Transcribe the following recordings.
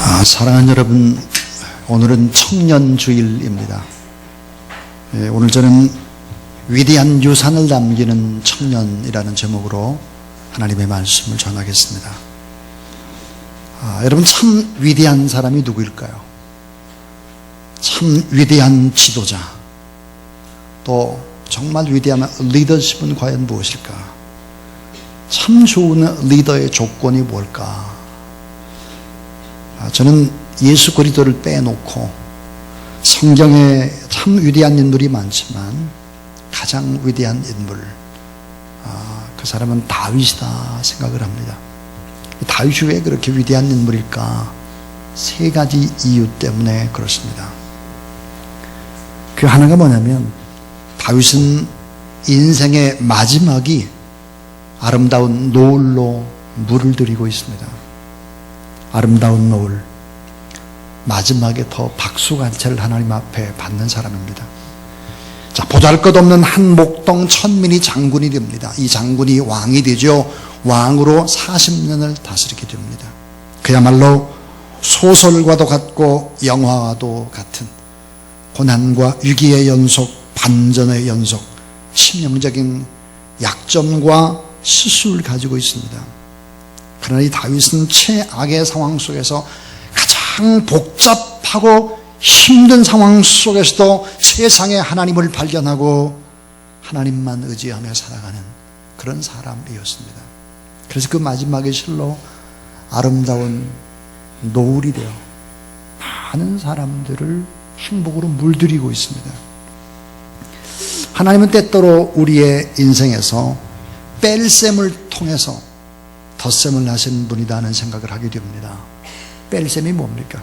사랑하는 여러분, 오늘은 청년주일입니다. 오늘 저는 위대한 유산을 남기는 청년이라는 제목으로 하나님의 말씀을 전하겠습니다. 여러분, 참 위대한 사람이 누구일까요? 참 위대한 지도자, 또 정말 위대한 리더십은 과연 무엇일까? 참 좋은 리더의 조건이 뭘까? 저는 예수 그리스도를 빼놓고 성경에 참 위대한 인물이 많지만 가장 위대한 인물, 그 사람은 다윗이다 생각을 합니다. 다윗이 왜 그렇게 위대한 인물일까? 세 가지 이유 때문에 그렇습니다. 그 하나가 뭐냐면, 다윗은 인생의 마지막이 아름다운 노을로 물을 들이고 있습니다. 아름다운 노을, 마지막에 더 박수간채를 하나님 앞에 받는 사람입니다. 자, 보잘것없는 한 목동 천민이 장군이 됩니다. 이 장군이 왕이 되죠. 왕으로 40년을 다스리게 됩니다. 그야말로 소설과도 같고 영화와도 같은 고난과 위기의 연속, 반전의 연속, 치명적인 약점과 실수를 가지고 있습니다. 그러나 이 다윗은 최악의 상황 속에서 가장 복잡하고 힘든 상황 속에서도 세상에 하나님을 발견하고 하나님만 의지하며 살아가는 그런 사람이었습니다. 그래서 그 마지막에 실로 아름다운 노을이 되어 많은 사람들을 행복으로 물들이고 있습니다. 하나님은 때때로 우리의 인생에서 뺄셈을 통해서 덧셈을 하시는 분이다 하는 생각을 하게 됩니다. 뺄셈이 뭡니까?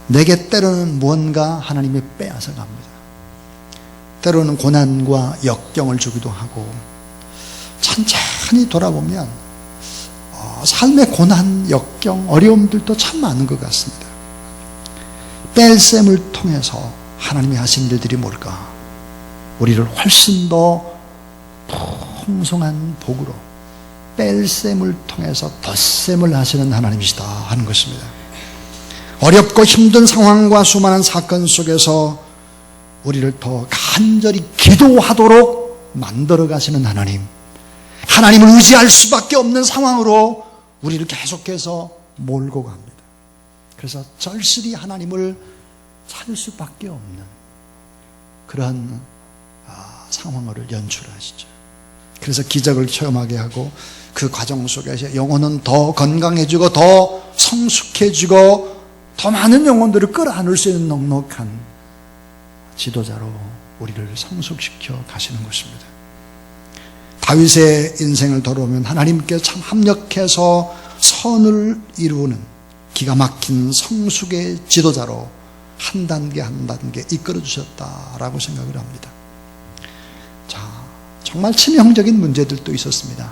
내게 때로는 무언가 하나님이 빼앗아 갑니다. 때로는 고난과 역경을 주기도 하고, 천천히 돌아보면 삶의 고난, 역경, 어려움들도 참 많은 것 같습니다. 뺄셈을 통해서 하나님이 하신 일들이 뭘까? 우리를 훨씬 더 풍성한 복으로, 뺄셈을 통해서 덧셈을 하시는 하나님이시다 하는 것입니다. 어렵고 힘든 상황과 수많은 사건 속에서 우리를 더 간절히 기도하도록 만들어 가시는 하나님, 하나님을 의지할 수밖에 없는 상황으로 우리를 계속해서 몰고 갑니다. 그래서 절실히 하나님을 찾을 수밖에 없는 그런 상황을 연출하시죠. 그래서 기적을 체험하게 하고, 그 과정 속에서 영혼은 더 건강해지고 더 성숙해지고 더 많은 영혼들을 끌어안을 수 있는 넉넉한 지도자로 우리를 성숙시켜 가시는 것입니다. 다윗의 인생을 돌아보면 하나님께 참 합력해서 선을 이루는 기가 막힌 성숙의 지도자로 한 단계 한 단계 이끌어 주셨다라고 생각을 합니다. 자, 정말 치명적인 문제들도 있었습니다.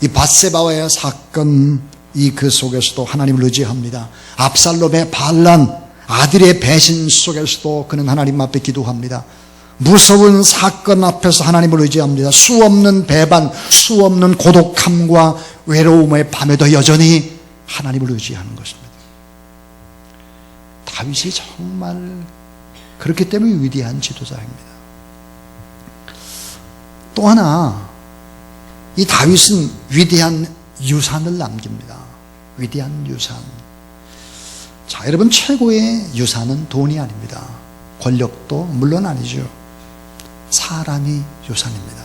이 밧세바와의 사건, 그 속에서도 하나님을 의지합니다. 압살롬의 반란, 아들의 배신 속에서도 그는 하나님 앞에 기도합니다. 무서운 사건 앞에서 하나님을 의지합니다. 수없는 배반, 수없는 고독함과 외로움의 밤에도 여전히 하나님을 의지하는 것입니다. 다윗이 정말 그렇기 때문에 위대한 지도자입니다. 또 하나, 이 다윗은 위대한 유산을 남깁니다. 위대한 유산. 자, 여러분, 최고의 유산은 돈이 아닙니다. 권력도 물론 아니죠. 사람이 유산입니다.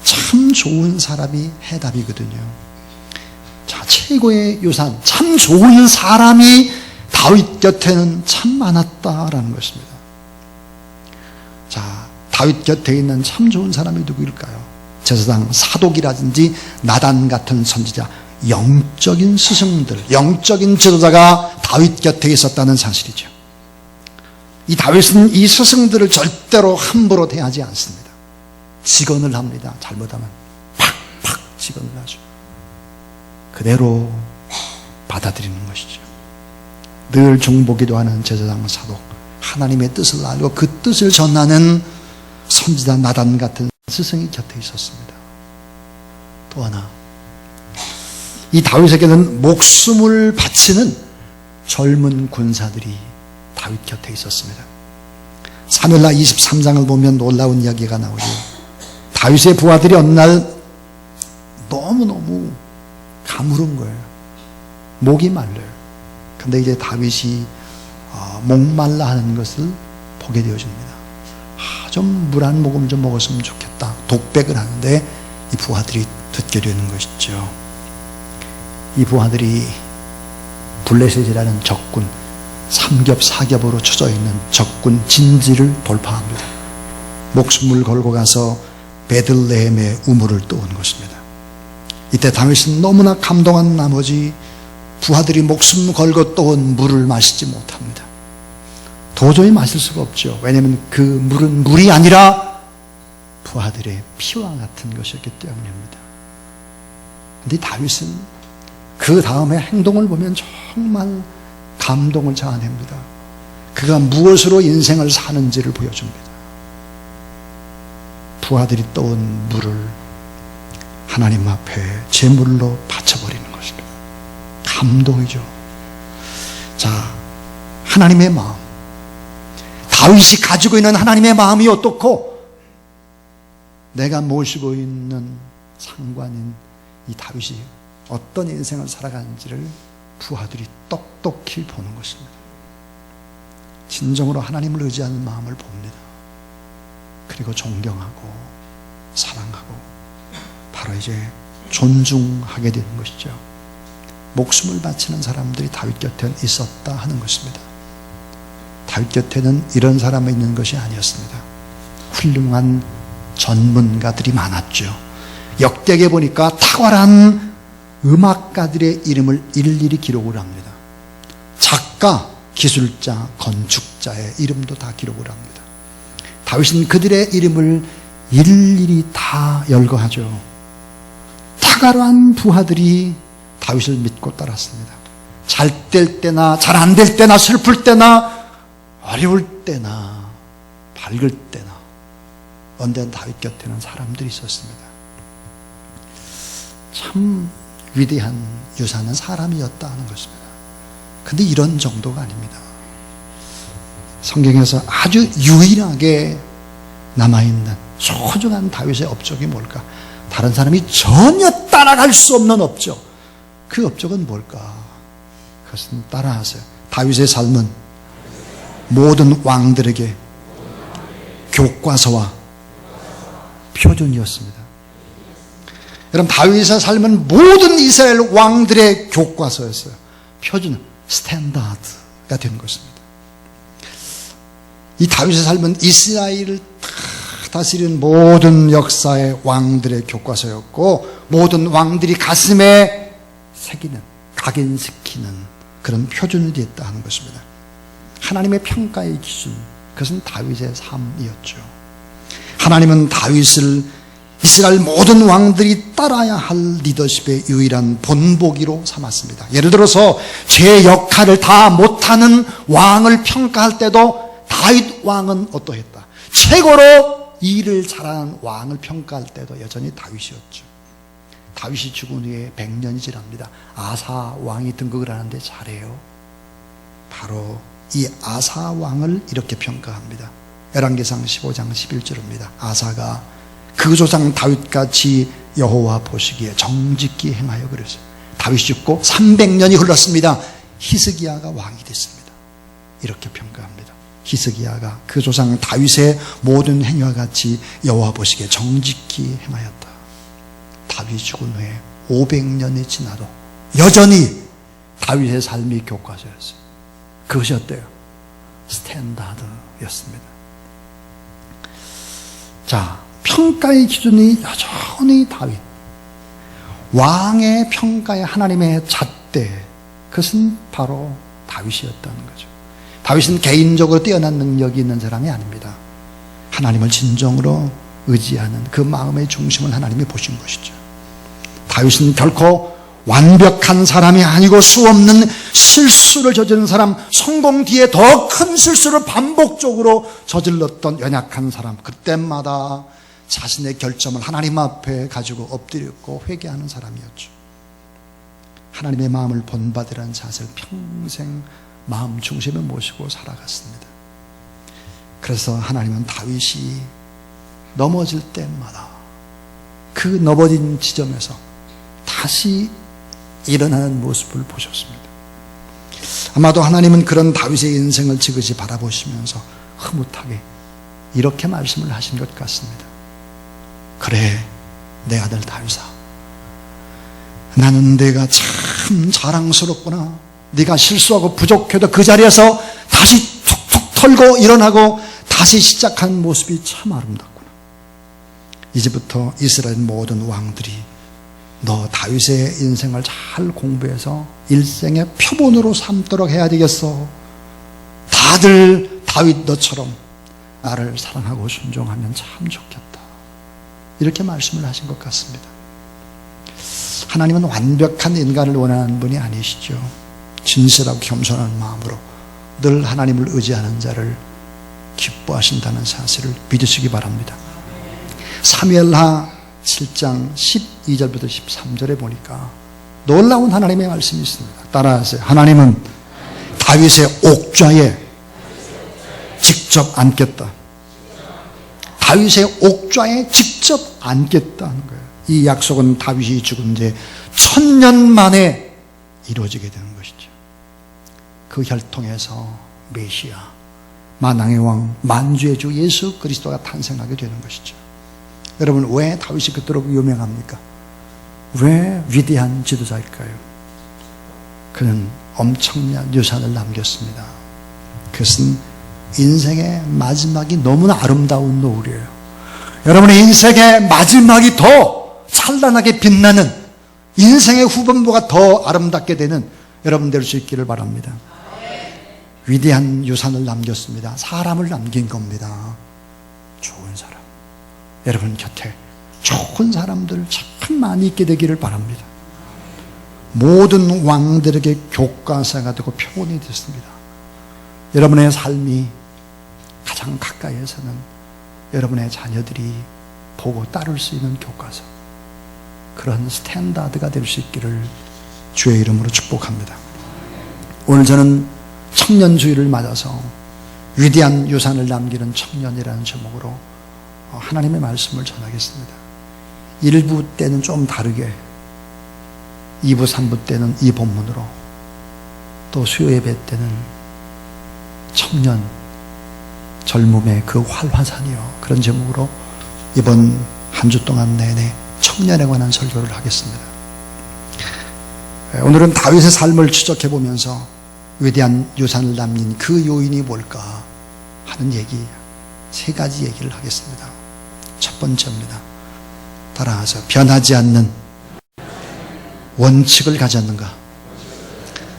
참 좋은 사람이 해답이거든요. 자, 최고의 유산, 참 좋은 사람이 다윗 곁에는 참 많았다라는 것입니다. 자, 다윗 곁에 있는 참 좋은 사람이 누구일까요? 제사장 사독이라든지 나단 같은 선지자, 영적인 스승들, 영적인 지도자가 다윗 곁에 있었다는 사실이죠. 이 다윗은 이 스승들을 절대로 함부로 대하지 않습니다. 직언을 합니다. 잘못하면 팍팍 직언을 하죠. 그대로 받아들이는 것이죠. 늘 중보기도하는 제사장 사독, 하나님의 뜻을 알고 그 뜻을 전하는 선지자 나단 같은 스승이 곁에 있었습니다. 또 하나, 이 다윗에게는 목숨을 바치는 젊은 군사들이 다윗 곁에 있었습니다. 사무엘하 23장을 보면 놀라운 이야기가 나오죠. 다윗의 부하들이 어느 날 너무너무 가물은 거예요. 목이 말라요. 근데 이제 다윗이 목말라 하는 것을 보게 되어집니다. 좀 물 한 모금 좀 먹었으면 좋겠다. 독백을 하는데 이 부하들이 듣게 되는 것이죠. 이 부하들이 블레셋이라는 적군, 삼겹 사겹으로 쳐져 있는 적군 진지를 돌파합니다. 목숨을 걸고 가서 베들레헴의 우물을 떠온 것입니다. 이때 다윗은 너무나 감동한 나머지 부하들이 목숨 걸고 떠온 물을 마시지 못합니다. 도저히 마실 수가 없죠. 왜냐하면 그 물은 물이 아니라 부하들의 피와 같은 것이었기 때문입니다. 그런데 다윗은 그 다음에 행동을 보면 정말 감동을 자아냅니다. 그가 무엇으로 인생을 사는지를 보여줍니다. 부하들이 떠온 물을 하나님 앞에 제물로 바쳐버리는 것입니다. 감동이죠. 자, 하나님의 마음. 다윗이 가지고 있는 하나님의 마음이 어떻고 내가 모시고 있는 상관인 이 다윗이 어떤 인생을 살아가는지를 부하들이 똑똑히 보는 것입니다. 진정으로 하나님을 의지하는 마음을 봅니다. 그리고 존경하고 사랑하고 바로 이제 존중하게 되는 것이죠. 목숨을 바치는 사람들이 다윗 곁에 있었다 하는 것입니다. 다윗 곁에는 이런 사람이 있는 것이 아니었습니다. 훌륭한 전문가들이 많았죠. 역대기에 보니까 탁월한 음악가들의 이름을 일일이 기록을 합니다. 작가, 기술자, 건축자의 이름도 다 기록을 합니다. 다윗은 그들의 이름을 일일이 다 열거하죠. 탁월한 부하들이 다윗을 믿고 따랐습니다. 잘 될 때나 잘 안 될 때나 슬플 때나 어려울 때나 밝을 때나 언제나 다윗 곁에는 사람들이 있었습니다. 참 위대한 유산은 사람이었다 하는 것입니다. 근데 이런 정도가 아닙니다. 성경에서 아주 유일하게 남아있는 소중한 다윗의 업적이 뭘까? 다른 사람이 전혀 따라갈 수 없는 업적. 그 업적은 뭘까? 그것은 따라하세요. 다윗의 삶은 모든 왕들에게 교과서와 표준이었습니다. 여러분, 다윗의 삶은 모든 이스라엘 왕들의 교과서였어요. 표준, 스탠다드가 된 것입니다. 이 다윗의 삶은 이스라엘을 다스리는 모든 역사의 왕들의 교과서였고, 모든 왕들이 가슴에 새기는, 각인시키는 그런 표준이 되었다 하는 것입니다. 하나님의 평가의 기준, 그것은 다윗의 삶이었죠. 하나님은 다윗을 이스라엘 모든 왕들이 따라야 할 리더십의 유일한 본보기로 삼았습니다. 예를 들어서 제 역할을 다 못하는 왕을 평가할 때도 다윗 왕은 어떠했다. 최고로 일을 잘하는 왕을 평가할 때도 여전히 다윗이었죠. 다윗이 죽은 후에 100년이 지납니다. 아사 왕이 등극을 하는데 잘해요. 바로 이 아사 왕을 이렇게 평가합니다. 열왕기상 15장 11절입니다. 아사가 그 조상 다윗같이 여호와 보시기에 정직히 행하여 그랬어요. 다윗이 죽고 300년이 흘렀습니다. 히스기야가 왕이 됐습니다. 이렇게 평가합니다. 히스기야가 그 조상 다윗의 모든 행위와 같이 여호와 보시기에 정직히 행하였다. 다윗이 죽은 후에 500년이 지나도 여전히 다윗의 삶이 교과서였어요. 그것이 어때요? 스탠다드였습니다. 자, 평가의 기준이 여전히 다윗. 왕의 평가에 하나님의 잣대, 그것은 바로 다윗이었다는 거죠. 다윗은 개인적으로 뛰어난 능력이 있는 사람이 아닙니다. 하나님을 진정으로 의지하는 그 마음의 중심을 하나님이 보신 것이죠. 다윗은 결코 완벽한 사람이 아니고 수없는 실수를 저지른 사람, 성공 뒤에 더 큰 실수를 반복적으로 저질렀던 연약한 사람, 그때마다 자신의 결점을 하나님 앞에 가지고 엎드렸고 회개하는 사람이었죠. 하나님의 마음을 본받으라는 자세를 평생 마음 중심에 모시고 살아갔습니다. 그래서 하나님은 다윗이 넘어질 때마다 그 넘어진 지점에서 다시 일어나는 모습을 보셨습니다. 아마도 하나님은 그런 다윗의 인생을 지그시 바라보시면서 흐뭇하게 이렇게 말씀을 하신 것 같습니다. 그래, 내 아들 다윗아, 나는 네가 참 자랑스럽구나. 네가 실수하고 부족해도 그 자리에서 다시 툭툭 털고 일어나고 다시 시작한 모습이 참 아름답구나. 이제부터 이스라엘 모든 왕들이 너 다윗의 인생을 잘 공부해서 일생의 표본으로 삼도록 해야 되겠어. 다들 다윗 너처럼 나를 사랑하고 순종하면 참 좋겠다. 이렇게 말씀을 하신 것 같습니다. 하나님은 완벽한 인간을 원하는 분이 아니시죠. 진실하고 겸손한 마음으로 늘 하나님을 의지하는 자를 기뻐하신다는 사실을 믿으시기 바랍니다. 사무엘하 7장 12절부터 13절에 보니까 놀라운 하나님의 말씀이 있습니다. 따라하세요. 하나님은 다윗의 옥좌에 직접 앉겠다. 다윗의 옥좌에 직접 앉겠다는 거예요. 이 약속은 다윗이 죽은 지 1000년 만에 이루어지게 되는 것이죠. 그 혈통에서 메시아, 만왕의 왕, 만주의 주 예수 그리스도가 탄생하게 되는 것이죠. 여러분, 왜 다윗이 그토록 유명합니까? 왜 위대한 지도자일까요? 그는 엄청난 유산을 남겼습니다. 그것은 인생의 마지막이 너무나 아름다운 노을이에요. 여러분의 인생의 마지막이 더 찬란하게 빛나는, 인생의 후반부가 더 아름답게 되는 여러분 될 수 있기를 바랍니다. 위대한 유산을 남겼습니다. 사람을 남긴 겁니다. 좋은 사람. 여러분 곁에 좋은 사람들 참 많이 있게 되기를 바랍니다. 모든 왕들에게 교과서가 되고 표본이 됐습니다. 여러분의 삶이 가장 가까이에서는 여러분의 자녀들이 보고 따를 수 있는 교과서, 그런 스탠다드가 될 수 있기를 주의 이름으로 축복합니다. 오늘 저는 청년주의를 맞아서 위대한 유산을 남기는 청년이라는 제목으로 하나님의 말씀을 전하겠습니다. 1부 때는 좀 다르게 2부, 3부 때는 이 본문으로, 또 수요 예배 때는 청년, 젊음의 그 활화산이요, 그런 제목으로 이번 한 주 동안 내내 청년에 관한 설교를 하겠습니다. 오늘은 다윗의 삶을 추적해 보면서 위대한 유산을 남긴 그 요인이 뭘까 하는 얘기, 3가지 얘기를 하겠습니다. 첫 번째입니다. 따라서 변하지 않는 원칙을 가졌는가?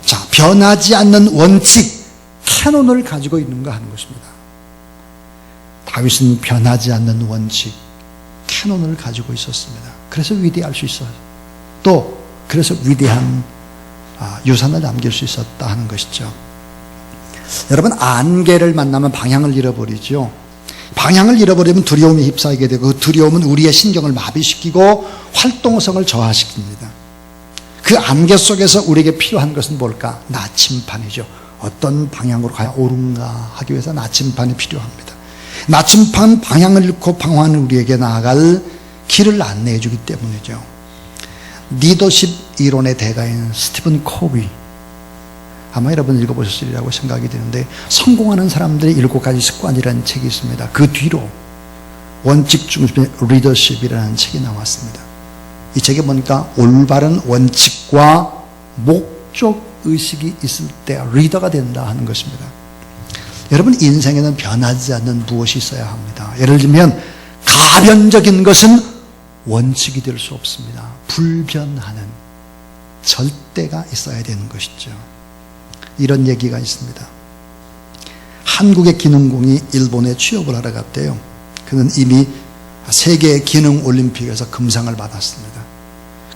자, 변하지 않는 원칙, 캐논을 가지고 있는가 하는 것입니다. 다윗은 변하지 않는 원칙, 캐논을 가지고 있었습니다. 그래서 위대할 수 있어요. 또 그래서 위대한 유산을 남길 수 있었다 하는 것이죠. 여러분, 안개를 만나면 방향을 잃어버리죠. 방향을 잃어버리면 두려움에 휩싸이게 되고, 그 두려움은 우리의 신경을 마비시키고 활동성을 저하시킵니다. 그 안개 속에서 우리에게 필요한 것은 뭘까? 나침반이죠. 어떤 방향으로 가야 옳은가 하기 위해서 나침반이 필요합니다. 나침반 방향을 잃고 방황하는 우리에게 나아갈 길을 안내해 주기 때문이죠. 리더십 이론의 대가인 스티븐 코비, 아마 여러분 읽어보셨으리라고 생각이 드는데, 성공하는 사람들의 7가지 습관이라는 책이 있습니다. 그 뒤로 원칙 중심의 리더십이라는 책이 나왔습니다. 이 책에 보니까 올바른 원칙과 목적 의식이 있을 때 리더가 된다 하는 것입니다. 여러분, 인생에는 변하지 않는 무엇이 있어야 합니다. 예를 들면 가변적인 것은 원칙이 될 수 없습니다. 불변하는 절대가 있어야 되는 것이죠. 이런 얘기가 있습니다. 한국의 기능공이 일본에 취업을 하러 갔대요. 그는 이미 세계 기능 올림픽에서 금상을 받았습니다.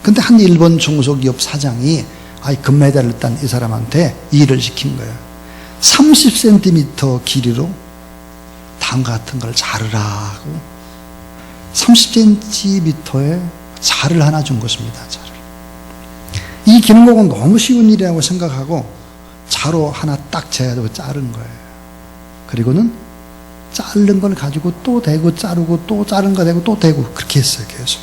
근데 한 일본 중소기업 사장이 금메달을 딴 이 사람한테 일을 시킨 거예요. 30cm 길이로 다음과 같은 걸 자르라 하고 30cm에 자를 하나 준 것입니다. 자를. 이 이 기능곡은 너무 쉬운 일이라고 생각하고 자로 하나 딱 재가지고 자른 거예요. 그리고는 자른 걸 가지고 또 대고 자르고 또 자른 거 대고 또 대고 그렇게 했어요. 계속.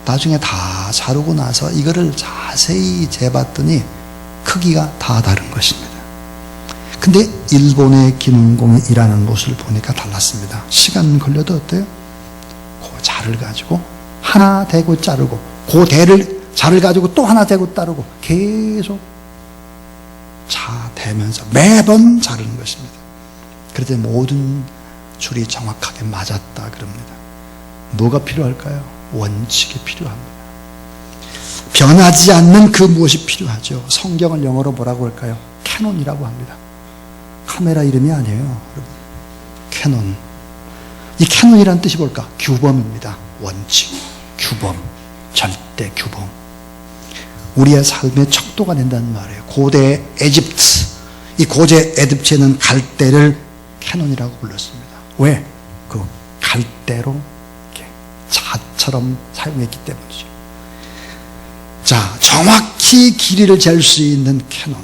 나중에 다 자르고 나서 이거를 자세히 재봤더니 크기가 다 다른 것입니다. 근데 일본의 기능공이 일하는 모습을 보니까 달랐습니다. 시간 걸려도 어때요? 그 자를 가지고 하나 대고 자르고 그 자를 가지고 또 하나 대고 자르고 계속 대면서 매번 자르는 것입니다. 그랬더니 모든 줄이 정확하게 맞았다 그럽니다. 뭐가 필요할까요? 원칙이 필요합니다. 변하지 않는 그 무엇이 필요하죠. 성경을 영어로 뭐라고 할까요? 캐논이라고 합니다. 카메라 이름이 아니에요, 여러분. 캐논. 이 캐논이라는 뜻이 뭘까? 규범입니다. 원칙, 규범, 절대 규범. 우리의 삶의 척도가 된다는 말이에요. 고대 에집트, 이 고대 에집트에는 갈대를 캐논이라고 불렀습니다. 왜? 그 갈대로 이렇게 자처럼 사용했기 때문이죠. 자, 정확히 길이를 잴 수 있는 캐논.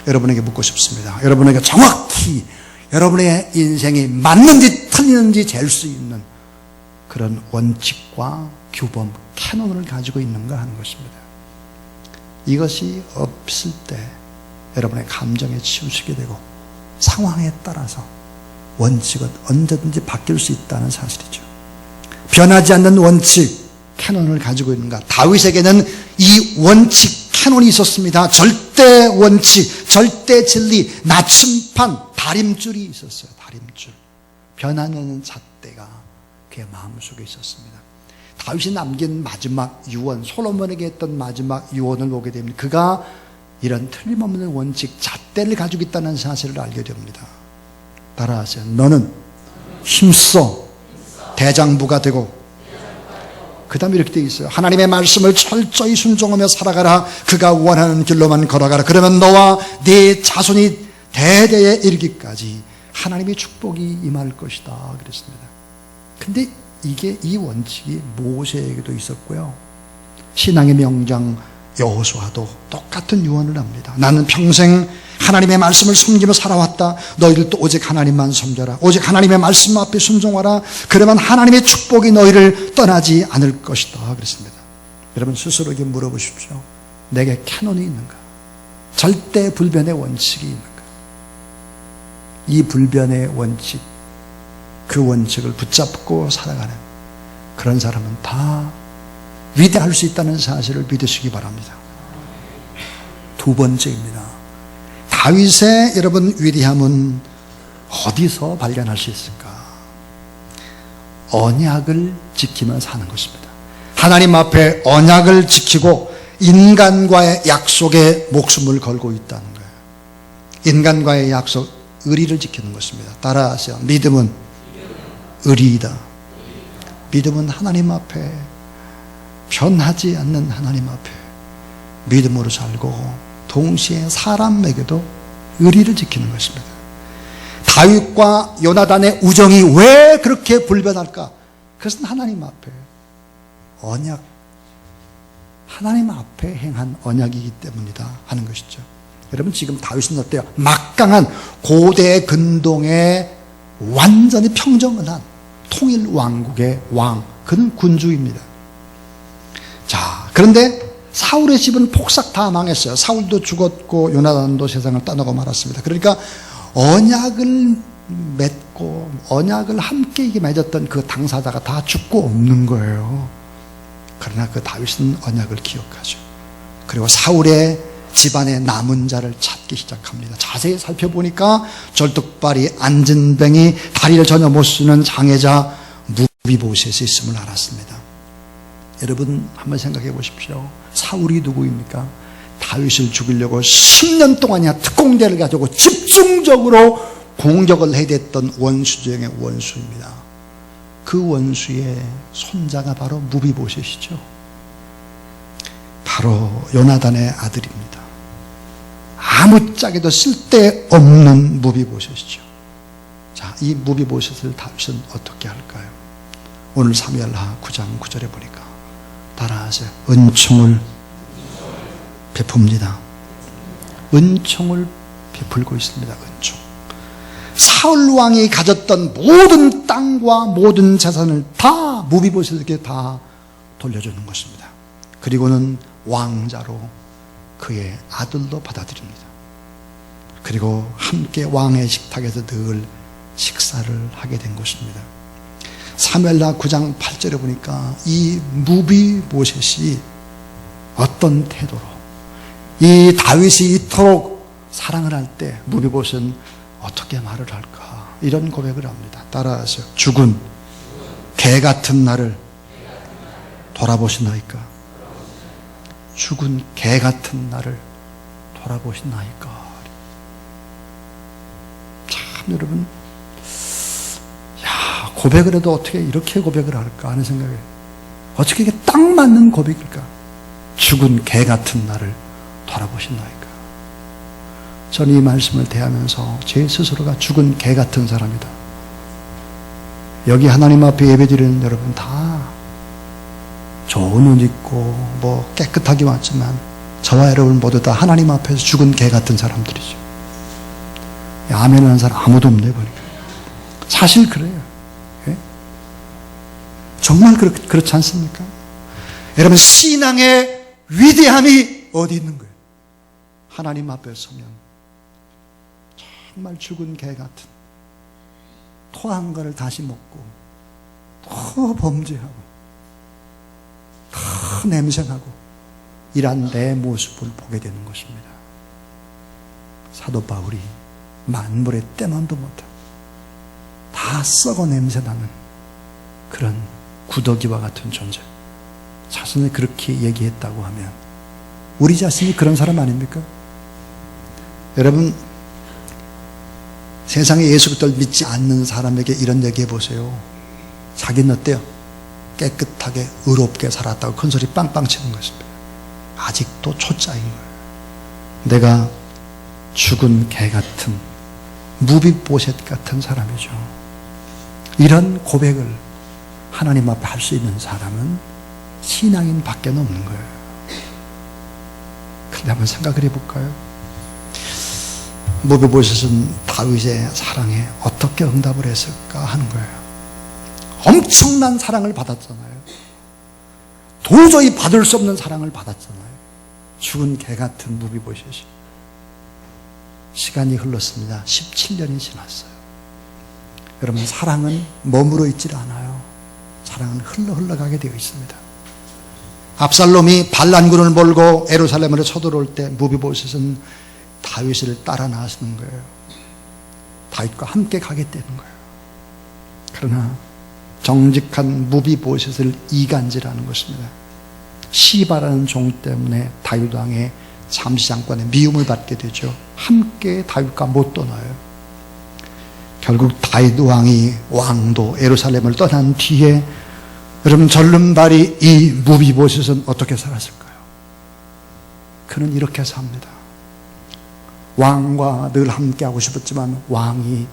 여러분에게 묻고 싶습니다. 여러분에게 정확히 여러분의 인생이 맞는지 틀리는지 잴 수 있는 그런 원칙과 규범, 캐논을 가지고 있는가 하는 것입니다. 이것이 없을 때 여러분의 감정에 치우치게 되고 상황에 따라서 원칙은 언제든지 바뀔 수 있다는 사실이죠. 변하지 않는 원칙, 캐논을 가지고 있는가? 다윗에게는 이 원칙, 캐논이 있었습니다. 절대 원칙, 절대 진리, 나침판, 다림줄이 있었어요. 다림줄. 변하지 않는 잣대가 그의 마음속에 있었습니다. 다윗이 남긴 마지막 유언, 솔로몬에게 했던 마지막 유언을 보게 됩니다. 그가 이런 틀림없는 원칙, 잣대를 가지고 있다는 사실을 알게 됩니다. 따라하세요. 너는 힘써 대장부가 되고, 그 다음에 이렇게 되어 있어요. 하나님의 말씀을 철저히 순종하며 살아가라. 그가 원하는 길로만 걸어가라. 그러면 너와 네 자손이 대대에 이르기까지 하나님의 축복이 임할 것이다 그랬습니다. 근데 이 원칙이 모세에게도 있었고요. 신앙의 명장 여호수아도 똑같은 유언을 합니다. 나는 평생 하나님의 말씀을 섬기며 살아왔다. 너희들도 오직 하나님만 섬겨라. 오직 하나님의 말씀 앞에 순종하라. 그러면 하나님의 축복이 너희를 떠나지 않을 것이다 그랬습니다. 여러분 스스로에게 물어보십시오. 내게 캐논이 있는가? 절대 불변의 원칙이 있는가? 이 불변의 원칙, 그 원칙을 붙잡고 살아가는 그런 사람은 다 위대할 수 있다는 사실을 믿으시기 바랍니다. 두 번째입니다. 다윗의 여러분 위대함은 어디서 발견할 수 있을까? 언약을 지키며 사는 것입니다. 하나님 앞에 언약을 지키고 인간과의 약속에 목숨을 걸고 있다는 거예요. 인간과의 약속, 의리를 지키는 것입니다. 따라하세요. 믿음은 의리이다. 믿음은 하나님 앞에 변하지 않는 하나님 앞에 믿음으로 살고 동시에 사람에게도 의리를 지키는 것입니다. 다윗과 요나단의 우정이 왜 그렇게 불변할까? 그것은 하나님 앞에 언약, 하나님 앞에 행한 언약이기 때문이다 하는 것이죠. 여러분 지금 다윗은 어때요? 막강한 고대 근동의 완전히 평정을 한 통일 왕국의 왕, 그는 군주입니다. 자, 그런데 사울의 집은 폭삭 다 망했어요. 사울도 죽었고 요나단도 세상을 떠나고 말았습니다. 그러니까 언약을 맺고 언약을 함께 맺었던 그 당사자가 다 죽고 없는 거예요. 그러나 그 다윗은 언약을 기억하죠. 그리고 사울의 집안의 남은 자를 찾기 시작합니다. 자세히 살펴보니까 절뚝발이, 안진뱅이, 다리를 전혀 못 쓰는 장애자 무비보셋이 있음을 알았습니다. 여러분 한번 생각해 보십시오. 사울이 누구입니까? 다윗을 죽이려고 10년 동안이나 특공대를 가지고 집중적으로 공격을 해댔던 원수 중의 원수입니다. 그 원수의 손자가 바로 무비보셋이죠. 바로 요나단의 아들입니다. 아무짝에도 쓸데없는 무비보셋이죠. 자, 이 무비보셋을 다윗은 어떻게 할까요? 오늘 사무엘하 9장 9절에 보니까 따라하세요. 은총을 베풉니다. 은총을 베풀고 있습니다. 은총. 사울 왕이 가졌던 모든 땅과 모든 재산을 다 무비보셋에게 다 돌려주는 것입니다. 그리고는 왕자로 그의 아들도 받아들입니다. 그리고 함께 왕의 식탁에서 늘 식사를 하게 된 것입니다. 사무엘하 9장 8절에 보니까 이 무비보셋이 어떤 태도로 이 다윗이 이토록 사랑을 할 때 무비보셋은 어떻게 말을 할까? 이런 고백을 합니다. 따라하세요. 죽은 개 같은 나를 돌아보시나이까? 죽은 개 같은 나를 돌아보시나이까? 참 여러분, 야, 고백을 해도 어떻게 이렇게 고백을 할까 하는 생각에 어떻게 이게 딱 맞는 고백일까? 죽은 개 같은 나를 돌아보시나이까? 저는 이 말씀을 대하면서 제 스스로가 죽은 개 같은 사람이다. 여기 하나님 앞에 예배드리는 여러분 다 좋은 옷 입고 뭐 깨끗하게 왔지만 저와 여러분 모두 다 하나님 앞에서 죽은 개 같은 사람들이죠. 아멘 하는 사람 아무도 없네 보니까. 사실 그래요. 예? 정말 그렇지 않습니까? 여러분 신앙의 위대함이 어디 있는 거예요? 하나님 앞에 서면 정말 죽은 개 같은 토한 거를 다시 먹고 더 범죄하고 더 냄새나고 이런 내 모습을 보게 되는 것입니다. 사도 바울이 만물의 때만도 못하고 다 썩어 냄새나는 그런 구더기와 같은 존재, 자신이 그렇게 얘기했다고 하면 우리 자신이 그런 사람 아닙니까? 여러분 세상에 예수 그리스도를 믿지 않는 사람에게 이런 얘기해 보세요. 자기는 어때요? 깨끗하게 의롭게 살았다고 큰소리 빵빵 치는 것입니다. 아직도 초짜인 거예요. 내가 죽은 개 같은 무비보셋 같은 사람이죠. 이런 고백을 하나님 앞에 할 수 있는 사람은 신앙인 밖에 없는 거예요. 근데 한번 생각을 해볼까요? 무비보셋은 다윗의 사랑에 어떻게 응답을 했을까 하는 거예요. 엄청난 사랑을 받았잖아요. 도저히 받을 수 없는 사랑을 받았잖아요. 죽은 개 같은 무비보셋이. 시간이 흘렀습니다. 17년이 지났어요. 여러분 사랑은 머무러 있질 않아요. 사랑은 흘러가게 되어 있습니다. 압살롬이 반란군을 몰고 예루살렘으로 쳐들어올 때 무비보셋은 다윗을 따라 나서는 거예요. 다윗과 함께 가겠다는 거예요. 그러나 정직한 무비보셋을 이간질하는 것입니다. 시바라는 종 때문에 다윗 왕의 잠시 잠깐의 미움을 받게 되죠. 함께 다윗과 못 떠나요. 결국 다윗 왕이 왕도 예루살렘을 떠난 뒤에 여러분 절름발이 이 무비보셋은 어떻게 살았을까요? 그는 이렇게 삽니다. 왕과 늘 함께하고 싶었지만 왕이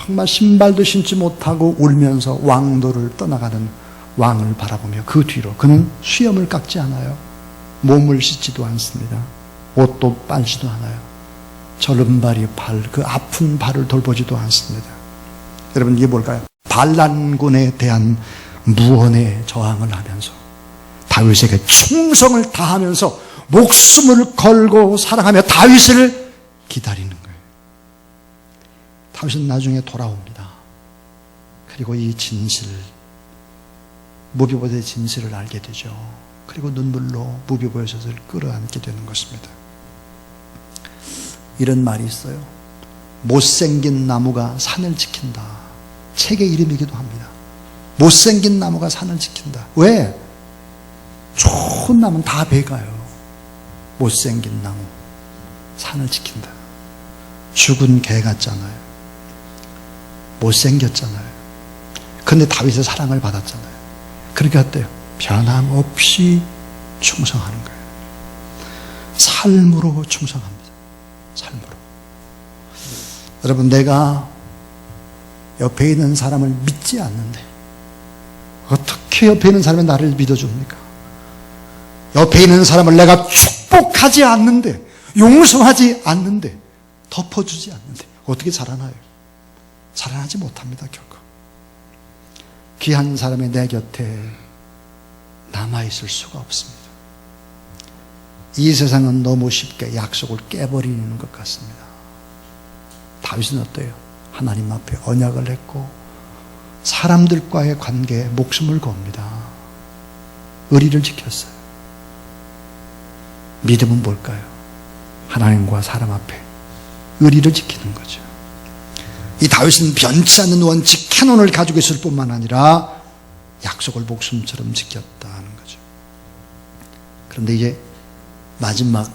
정말 신발도 신지 못하고 울면서 왕도를 떠나가는 왕을 바라보며 그 뒤로 그는 수염을 깎지 않아요. 몸을 씻지도 않습니다. 옷도 빨지도 않아요. 절름발이 그 아픈 발을 돌보지도 않습니다. 여러분 이게 뭘까요? 반란군에 대한 무언의 저항을 하면서 다윗에게 충성을 다하면서 목숨을 걸고 사랑하며 다윗을 기다리는 거예요. 다윗은 나중에 돌아옵니다. 그리고 이 진실, 무비보셋의 진실을 알게 되죠. 그리고 눈물로 무비보셋을 끌어안게 되는 것입니다. 이런 말이 있어요. 못생긴 나무가 산을 지킨다. 책의 이름이기도 합니다. 못생긴 나무가 산을 지킨다. 왜? 좋은 나무는 다 배가요. 못생긴 나무 산을 지킨다. 죽은 개 같잖아요. 못생겼잖아요. 근데 다윗의 사랑을 받았잖아요. 그러니까 어때요? 변함없이 충성하는 거예요. 삶으로 충성합니다. 삶으로. 여러분 내가 옆에 있는 사람을 믿지 않는데 어떻게 옆에 있는 사람이 나를 믿어줍니까? 옆에 있는 사람을 내가 축복하고 극복하지 않는데, 용서하지 않는데, 덮어주지 않는데 어떻게 자라나요? 자라나지 못합니다. 결국 귀한 사람이 내 곁에 남아있을 수가 없습니다. 이 세상은 너무 쉽게 약속을 깨버리는 것 같습니다. 다윗은 어때요? 하나님 앞에 언약을 했고 사람들과의 관계에 목숨을 겁니다. 의리를 지켰어요. 믿음은 뭘까요? 하나님과 사람 앞에 의리를 지키는 거죠. 이 다윗은 변치 않는 원칙 캐논을 가지고 있을 뿐만 아니라 약속을 목숨처럼 지켰다는 거죠. 그런데 이제 마지막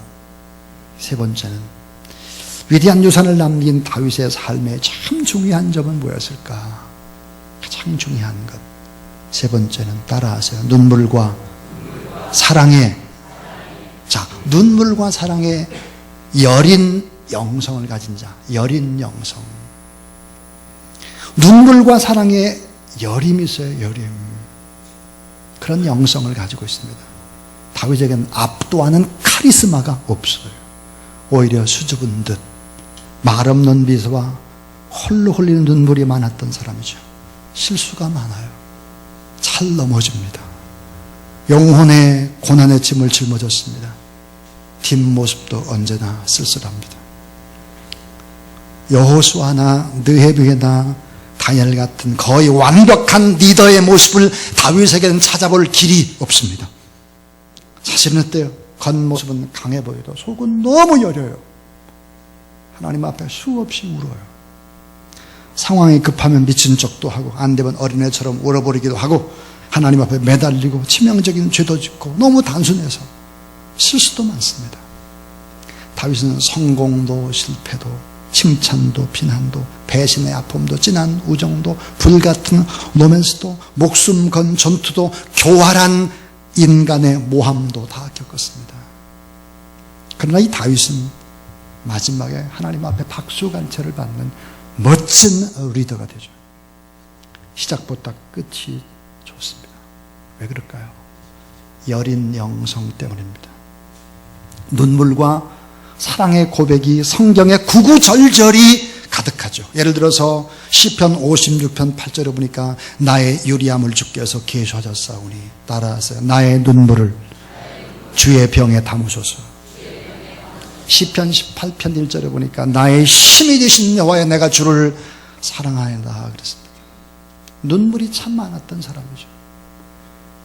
세 번째는 위대한 유산을 남긴 다윗의 삶의 참 중요한 점은 뭐였을까? 가장 중요한 것. 세 번째는 따라하세요. 눈물과 사랑의, 자, 눈물과 사랑의 여린 영성을 가진 자. 여린 영성. 눈물과 사랑의 여림이 있어요. 여림. 그런 영성을 가지고 있습니다. 다윗에게는 압도하는 카리스마가 없어요. 오히려 수줍은 듯 말 없는 미소와 홀로 흘리는 눈물이 많았던 사람이죠. 실수가 많아요. 잘 넘어집니다. 영혼의 고난의 짐을 짊어졌습니다. 뒷모습도 언제나 쓸쓸합니다. 여호수아나 느헤미야나 다니엘 같은 거의 완벽한 리더의 모습을 다윗에게는 찾아볼 길이 없습니다. 사실은 어때요? 겉모습은 강해 보여도 속은 너무 여려요. 하나님 앞에 수없이 울어요. 상황이 급하면 미친 척도 하고 안 되면 어린애처럼 울어버리기도 하고 하나님 앞에 매달리고 치명적인 죄도 짓고 너무 단순해서 실수도 많습니다. 다윗은 성공도 실패도 칭찬도 비난도 배신의 아픔도 진한 우정도 불같은 로맨스도 목숨 건 전투도 교활한 인간의 모함도 다 겪었습니다. 그러나 이 다윗은 마지막에 하나님 앞에 박수간채를 받는 멋진 리더가 되죠. 시작보다 끝이 좋습니다. 왜 그럴까요? 여린 영성 때문입니다. 눈물과 사랑의 고백이 성경에 구구절절이 가득하죠. 예를 들어서 시편 56편 8절에 보니까 나의 유리함을 주께서 계수하셨사오니 따라하세요. 나의 눈물을 주의 병에 담으소서. 시편 18편 1절에 보니까 나의 힘이 되신 여호와여 내가 주를 사랑하였다 그랬습니다. 눈물이 참 많았던 사람이죠.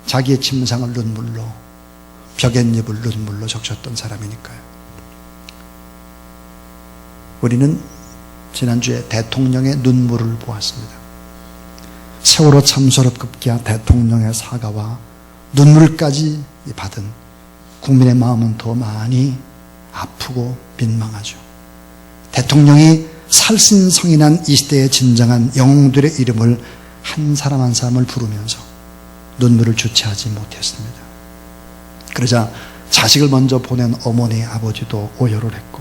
자기의 침상을 눈물로 벽엔잎을 눈물로 적셨던 사람이니까요. 우리는 지난주에 대통령의 눈물을 보았습니다. 세월호 참사로 급기야 대통령의 사과와 눈물까지 받은 국민의 마음은 더 많이 아프고 민망하죠. 대통령이 살신성인한 이 시대의 진정한 영웅들의 이름을 한 사람 한 사람을 부르면서 눈물을 주체하지 못했습니다. 그러자 자식을 먼저 보낸 어머니 아버지도 오열을 했고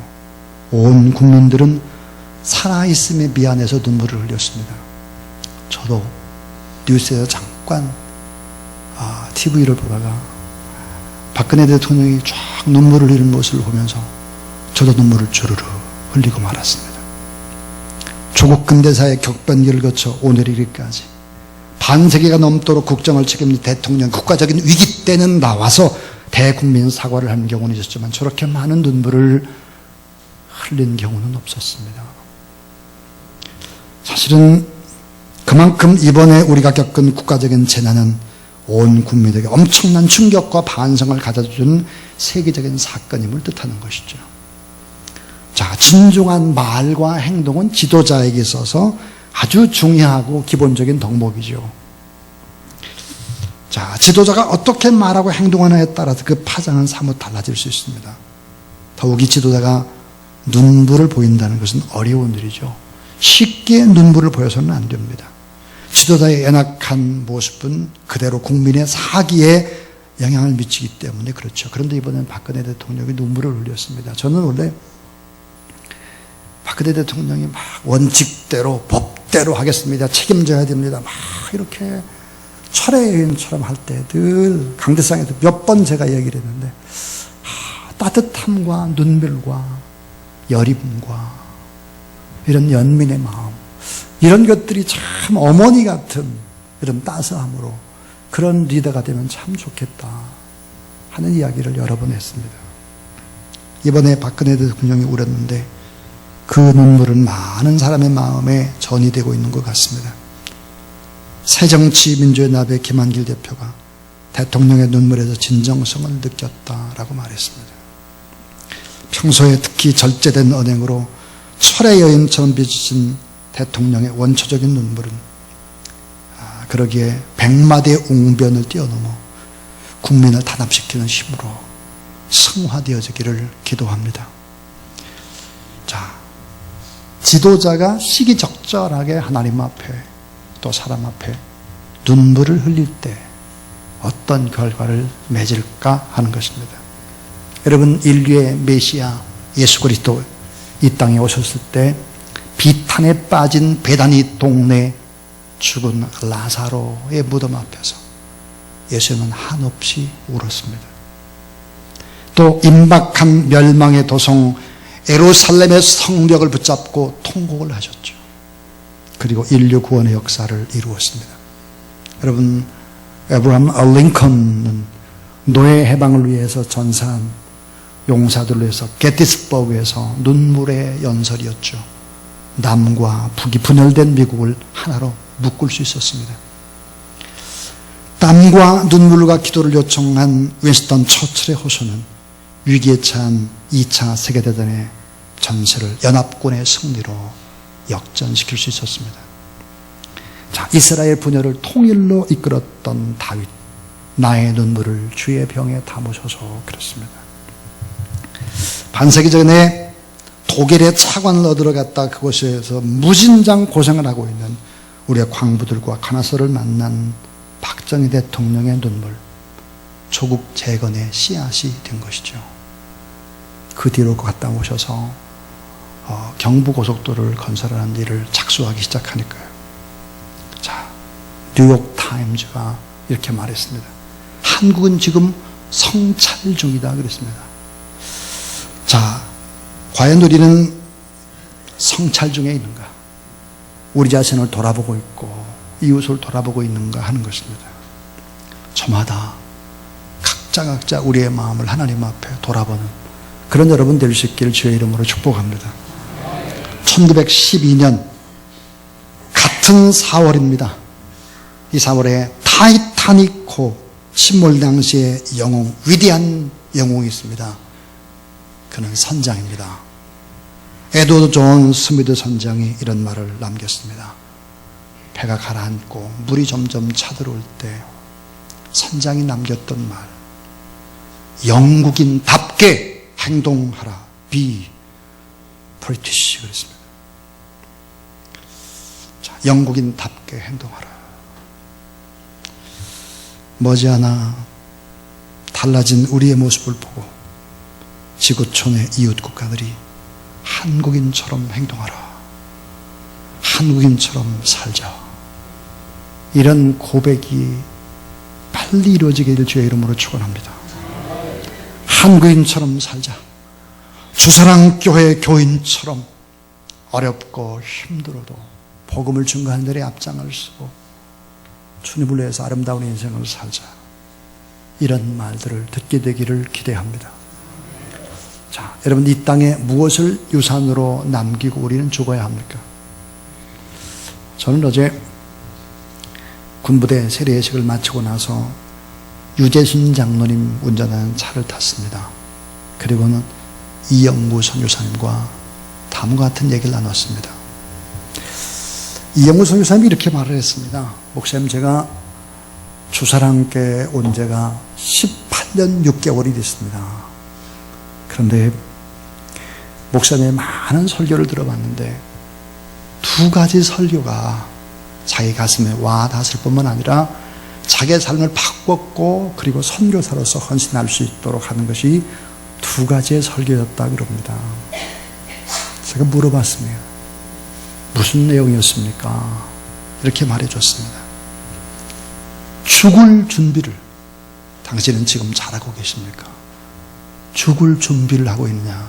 온 국민들은 살아있음에 미안해서 눈물을 흘렸습니다. 저도 뉴스에서 잠깐 TV를 보다가 박근혜 대통령이 쫙 눈물을 흘리는 모습을 보면서 저도 눈물을 주르르 흘리고 말았습니다. 조국 근대사의 격변기를 거쳐 오늘이기까지 반세기가 넘도록 국정을 책임진 대통령 국가적인 위기 때는 나와서 대국민 사과를 하는 경우는 있었지만 저렇게 많은 눈물을 흘린 경우는 없었습니다. 사실은 그만큼 이번에 우리가 겪은 국가적인 재난은 온 국민에게 엄청난 충격과 반성을 가져준 세계적인 사건임을 뜻하는 것이죠. 자, 진중한 말과 행동은 지도자에게 있어서 아주 중요하고 기본적인 덕목이죠. 자, 지도자가 어떻게 말하고 행동하느냐에 따라서 그 파장은 사뭇 달라질 수 있습니다. 더욱이 지도자가 눈물을 보인다는 것은 어려운 일이죠. 쉽게 눈물을 보여서는 안 됩니다. 지도자의 연약한 모습은 그대로 국민의 사기에 영향을 미치기 때문에 그렇죠. 그런데 이번엔 박근혜 대통령이 눈물을 흘렸습니다. 저는 원래 박근혜 대통령이 막 원칙대로 법대로 하겠습니다. 책임져야 됩니다. 막 이렇게 철회의원처럼 할 때 늘 강대상에서 몇 번 제가 얘기를 했는데 따뜻함과 눈물과 여림과 이런 연민의 마음, 이런 것들이 참 어머니 같은 이런 따스함으로 그런 리더가 되면 참 좋겠다 하는 이야기를 여러 번 했습니다. 이번에 박근혜 대통령이 울었는데 그 눈물은 많은 사람의 마음에 전이 되고 있는 것 같습니다. 새정치민주연합의 김한길 대표가 대통령의 눈물에서 진정성을 느꼈다라고 말했습니다. 평소에 특히 절제된 언행으로 철의 여인처럼 비치신 대통령의 원초적인 눈물은 그러기에 100마디의 웅변을 뛰어넘어 국민을 단합시키는 힘으로 승화되어지기를 기도합니다. 자, 지도자가 시기적절하게 하나님 앞에 또 사람 앞에 눈물을 흘릴 때 어떤 결과를 맺을까 하는 것입니다. 여러분, 인류의 메시아 예수 그리스도 이 땅에 오셨을 때 비탄에 빠진 베다니 동네 죽은 라사로의 무덤 앞에서 예수님은 한없이 울었습니다. 또 임박한 멸망의 도성 예루살렘의 성벽을 붙잡고 통곡을 하셨죠. 그리고 인류 구원의 역사를 이루었습니다. 여러분, 에브라함 링컨은 노예 해방을 위해서 전사한 용사들을 위해서 게티스버그에서 눈물의 연설이었죠. 남과 북이 분열된 미국을 하나로 묶을 수 있었습니다. 땀과 눈물과 기도를 요청한 윈스턴 처칠의 호소는 위기에 처한 2차 세계대전의 전세를 연합군의 승리로 역전시킬 수 있었습니다. 자, 이스라엘 분열을 통일로 이끌었던 다윗, 나의 눈물을 주의 병에 담으셔서 그렇습니다. 반세기 전에 독일의 차관을 얻으러 갔다 그곳에서 무진장 고생을 하고 있는 우리의 광부들과 가나서를 만난 박정희 대통령의 눈물, 조국 재건의 씨앗이 된 것이죠. 그 뒤로 갔다 오셔서 경부고속도로를 건설하는 일을 착수하기 시작하니까요. 자, 뉴욕타임즈가 이렇게 말했습니다. 한국은 지금 성찰 중이다 그랬습니다. 자, 과연 우리는 성찰 중에 있는가? 우리 자신을 돌아보고 있고 이웃을 돌아보고 있는가 하는 것입니다. 저마다 각자 우리의 마음을 하나님 앞에 돌아보는 그런 여러분 될 수 있기를 주의 이름으로 축복합니다. 1912년 같은 4월입니다. 이 4월에 타이타닉호 침몰 당시의 영웅, 위대한 영웅이 있습니다. 그는 선장입니다. 에드워드 존 스미드 선장이 이런 말을 남겼습니다. 배가 가라앉고 물이 점점 차들어올 때 선장이 남겼던 말, 영국인답게 행동하라. Be British 그랬습니다. 자, 영국인답게 행동하라. 머지않아 달라진 우리의 모습을 보고 지구촌의 이웃 국가들이 한국인처럼 행동하라. 한국인처럼 살자. 이런 고백이 빨리 이루어지기를 주의 이름으로 축원합니다. 한국인처럼 살자. 주사랑교회 교인처럼 어렵고 힘들어도 복음을 증거하는 데에 앞장을 서고 주님을 위해서 아름다운 인생을 살자. 이런 말들을 듣게 되기를 기대합니다. 자, 여러분, 이 땅에 무엇을 유산으로 남기고 우리는 죽어야 합니까? 저는 어제 군부대 세례예식을 마치고 나서 유재순 장로님 운전하는 차를 탔습니다. 그리고는 이영구 선교사님과 다음과 같은 얘기를 나눴습니다. 이영구 선교사님이 이렇게 말을 했습니다. 목사님, 제가 주사랑교회 온 지가 18년 6개월이 됐습니다. 그런데 목사님의 많은 설교를 들어봤는데 두 가지 설교가 자기 가슴에 와 닿았을 뿐만 아니라 자기의 삶을 바꿨고 그리고 선교사로서 헌신할 수 있도록 하는 것이 두 가지의 설교였다 그럽니다. 제가 물어봤습니다. 무슨 내용이었습니까? 이렇게 말해줬습니다. 죽을 준비를 당신은 지금 잘하고 계십니까? 죽을 준비를 하고 있느냐,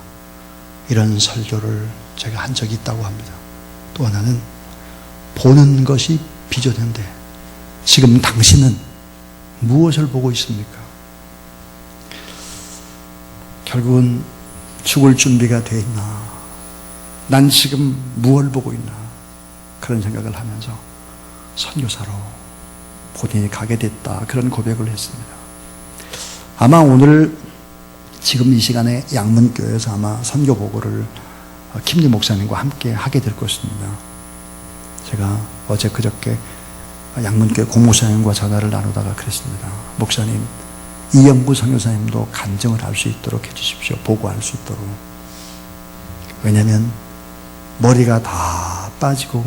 이런 설교를 제가 한 적이 있다고 합니다. 또 하나는 보는 것이 비전인데 지금 당신은 무엇을 보고 있습니까? 결국은 죽을 준비가 돼 있나, 난 지금 무엇을 보고 있나, 그런 생각을 하면서 선교사로 본인이 가게 됐다, 그런 고백을 했습니다. 아마 오늘 지금 이 시간에 양문교회에서 아마 선교 보고를 김리 목사님과 함께 하게 될 것입니다. 제가 어제 그저께 양문교회 공무사님과 전화를 나누다가 그랬습니다. 목사님, 이영구 선교사님도 간증을 할 수 있도록 해주십시오. 보고할 수 있도록. 왜냐하면 머리가 다 빠지고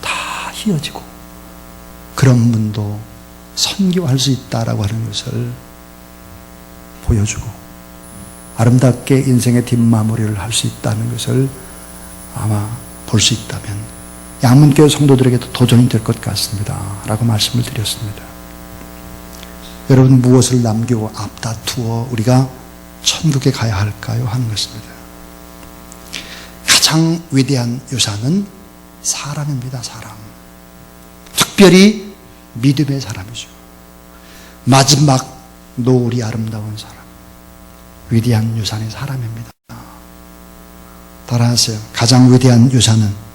다 휘어지고 그런 분도 선교할 수 있다라고 하는 것을 보여주고 아름답게 인생의 뒷마무리를 할 수 있다는 것을 아마 볼 수 있다면 양문교회 성도들에게도 도전이 될 것 같습니다 라고 말씀을 드렸습니다. 여러분, 무엇을 남기고 앞다투어 우리가 천국에 가야 할까요? 하는 것입니다. 가장 위대한 유산은 사람입니다. 사람. 특별히 믿음의 사람이죠. 마지막 노을이 아름다운 사람. 위대한 유산이 사람입니다. 따라하세요. 가장 위대한 유산은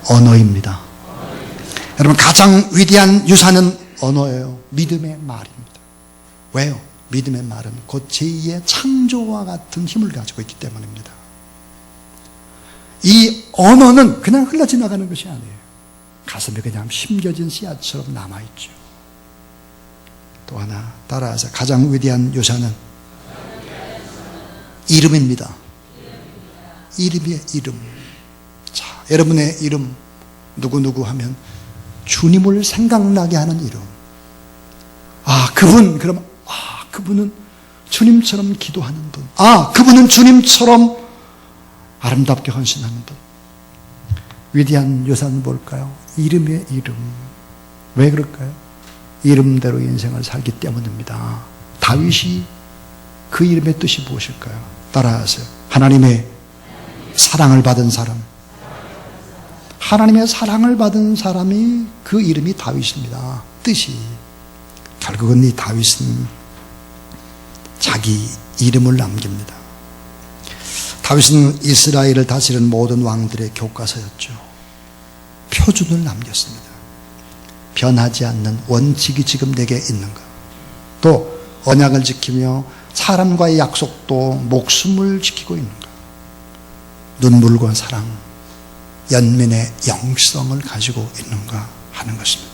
언어입니다. 여러분, 가장 위대한 유산은 언어예요. 믿음의 말입니다. 왜요? 믿음의 말은 곧 제2의 창조와 같은 힘을 가지고 있기 때문입니다. 이 언어는 그냥 흘러지나가는 것이 아니에요. 가슴에 그냥 심겨진 씨앗처럼 남아있죠. 또 하나, 따라서 가장 위대한 유산은 이름입니다. 이름이에요. 이름. 자, 여러분의 이름 누구누구 하면 주님을 생각나게 하는 이름. 그분, 그분은 주님처럼 기도하는 분. 그분은 주님처럼 아름답게 헌신하는 분. 위대한 유산은 뭘까요? 이름이에요. 이름. 왜 그럴까요? 이름대로 인생을 살기 때문입니다. 다윗이 그 이름의 뜻이 무엇일까요? 따라하세요. 하나님의 사랑을 받은 사람. 하나님의 사랑을 받은 사람이 그 이름이 다윗입니다. 뜻이. 결국은 이 다윗은 자기 이름을 남깁니다. 다윗은 이스라엘을 다스리는 모든 왕들의 교과서였죠. 표준을 남겼습니다. 변하지 않는 원칙이 지금 내게 있는가. 또 언약을 지키며 사람과의 약속도 목숨을 지키고 있는가. 눈물과 사랑, 연민의 영성을 가지고 있는가 하는 것입니다.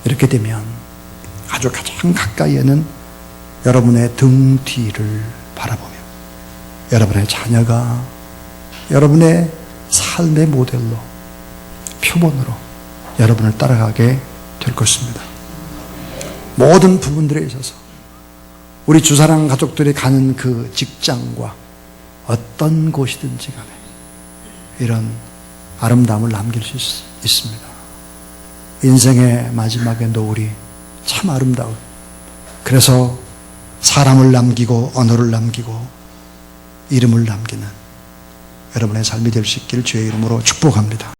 이렇게 되면 아주 가장 가까이에는 여러분의 등 뒤를 바라보며 여러분의 자녀가 여러분의 삶의 모델로, 표본으로 여러분을 따라가게 될 것입니다. 모든 부분들에 있어서 우리 주사랑 가족들이 가는 그 직장과 어떤 곳이든지 간에 이런 아름다움을 남길 수 있습니다. 인생의 마지막의 노을이 참 아름다운, 그래서 사람을 남기고 언어를 남기고 이름을 남기는 여러분의 삶이 될 수 있기를 주의 이름으로 축복합니다.